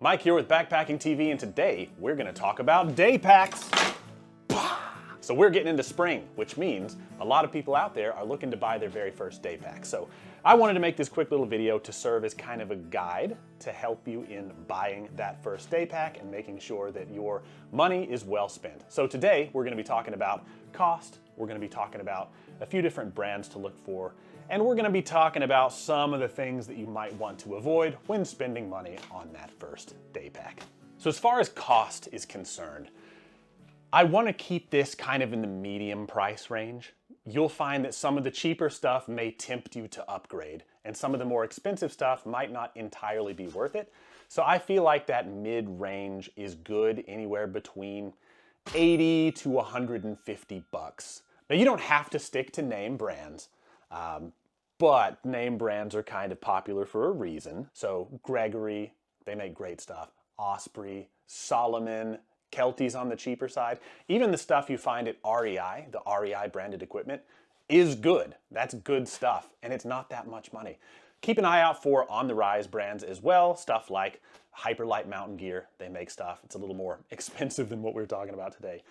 Mike here with Backpacking TV, and today we're going to talk about day packs. So we're getting into spring, which means a lot of people out there are looking to buy their very first day pack. So I wanted to make this quick little video to serve as kind of a guide to help you in buying that first day pack and making sure that your money is well spent. So today we're going to be talking about cost, we're going to be talking about a few different brands to look for, and we're going to be talking about some of the things that you might want to avoid when spending money on that first day pack. So as far as cost is concerned, I want to keep this kind of in the medium price range. You'll find that some of the cheaper stuff may tempt you to upgrade, and some of the more expensive stuff might not entirely be worth it. So I feel like that mid-range is good, anywhere between 80 to 150 bucks. Now you don't have to stick to name brands, but name brands are kind of popular for a reason. So Gregory, they make great stuff. Osprey, Solomon, Kelty's on the cheaper side. Even the stuff you find at REI, the REI branded equipment, is good. That's good stuff, and it's not that much money. Keep an eye out for on the rise brands as well, stuff like Hyperlight Mountain Gear. They make stuff. It's a little more expensive than what we're talking about today.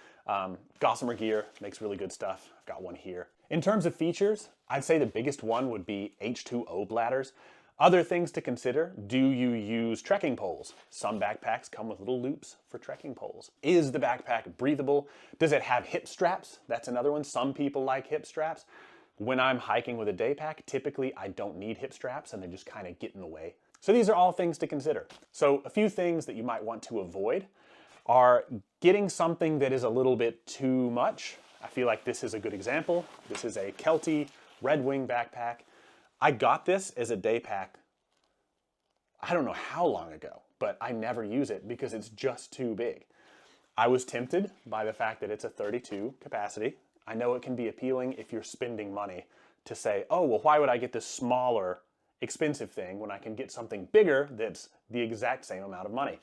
Gossamer Gear makes really good stuff. I've got one here. In terms of features, I'd say the biggest one would be H2O bladders. Other things to consider: do you use trekking poles? Some backpacks come with little loops for trekking poles. Is the backpack breathable? Does it have hip straps? That's another one. Some people like hip straps. When I'm hiking with a day pack, typically I don't need hip straps and they just kind of get in the way. So these are all things to consider. So a few things that you might want to avoid are getting something that is a little bit too much. I feel like this is a good example. This is a Kelty Red Wing backpack. I got this as a day pack, I don't know how long ago, but I never use it because it's just too big. I was tempted by the fact that it's a 32 capacity. I know it can be appealing if you're spending money to say, oh, well, why would I get this smaller, expensive thing when I can get something bigger that's the exact same amount of money?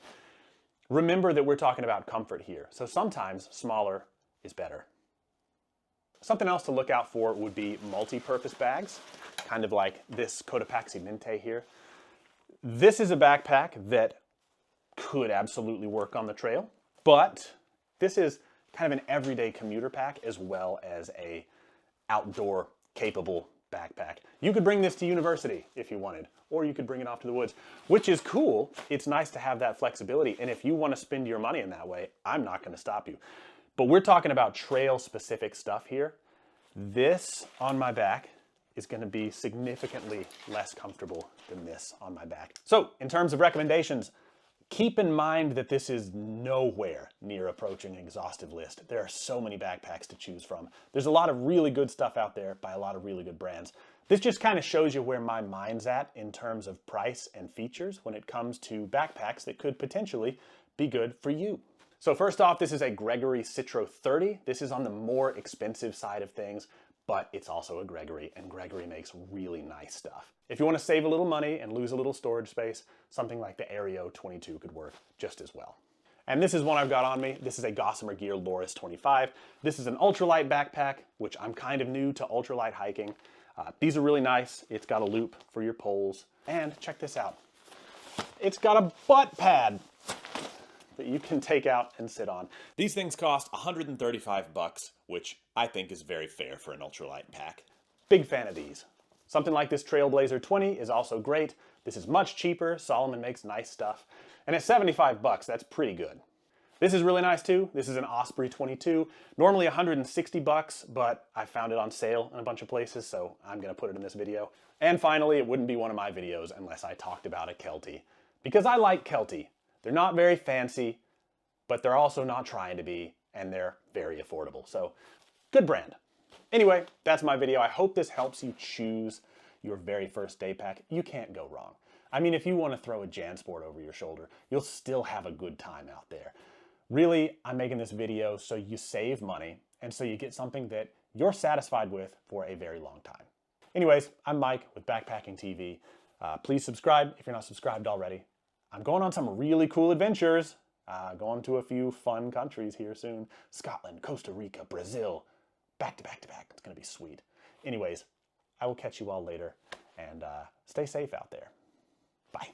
Remember that we're talking about comfort here, so sometimes smaller is better. Something else to look out for would be multi-purpose bags, kind of like this Cotopaxi Mente here. This is a backpack that could absolutely work on the trail, but this is kind of an everyday commuter pack as well as a outdoor capable backpack. You could bring this to university if you wanted, or you could bring it off to the woods, which is cool. It's nice to have that flexibility, and if you want to spend your money in that way, I'm not going to stop you. But we're talking about trail-specific stuff here. This on my back is going to be significantly less comfortable than this on my back. So in terms of recommendations, keep in mind that this is nowhere near approaching an exhaustive list. There are so many backpacks to choose from. There's a lot of really good stuff out there by a lot of really good brands. This just kind of shows you where my mind's at in terms of price and features when it comes to backpacks that could potentially be good for you. So first off, this is a Gregory Citro 30. This is on the more expensive side of things, but it's also a Gregory, and Gregory makes really nice stuff. If you want to save a little money and lose a little storage space, something like the Aereo 22 could work just as well. And this is one I've got on me. This is a Gossamer Gear Loris 25. This is an ultralight backpack, which I'm kind of new to ultralight hiking. These are really nice. It's got a loop for your poles. And check this out. It's got a butt pad that you can take out and sit on. These things cost 135 bucks, which I think is very fair for an ultralight pack. Big fan of these. Something like this Trailblazer 20 is also great. This is much cheaper. Solomon makes nice stuff. And at 75 bucks, that's pretty good. This is really nice too. This is an Osprey 22. Normally 160 bucks, but I found it on sale in a bunch of places, so I'm gonna put it in this video. And finally, it wouldn't be one of my videos unless I talked about a Kelty, because I like Kelty. They're not very fancy, but they're also not trying to be, and they're very affordable. So, good brand. Anyway, that's my video. I hope this helps you choose your very first day pack. You can't go wrong. I mean, if you want to throw a JanSport over your shoulder, you'll still have a good time out there. Really, I'm making this video so you save money, and so you get something that you're satisfied with for a very long time. Anyways, I'm Mike with Backpacking TV. Please subscribe if you're not subscribed already. I'm going on some really cool adventures. Going to a few fun countries here soon. Scotland, Costa Rica, Brazil. Back to back to back. It's going to be sweet. Anyways, I will catch you all later. And stay safe out there. Bye.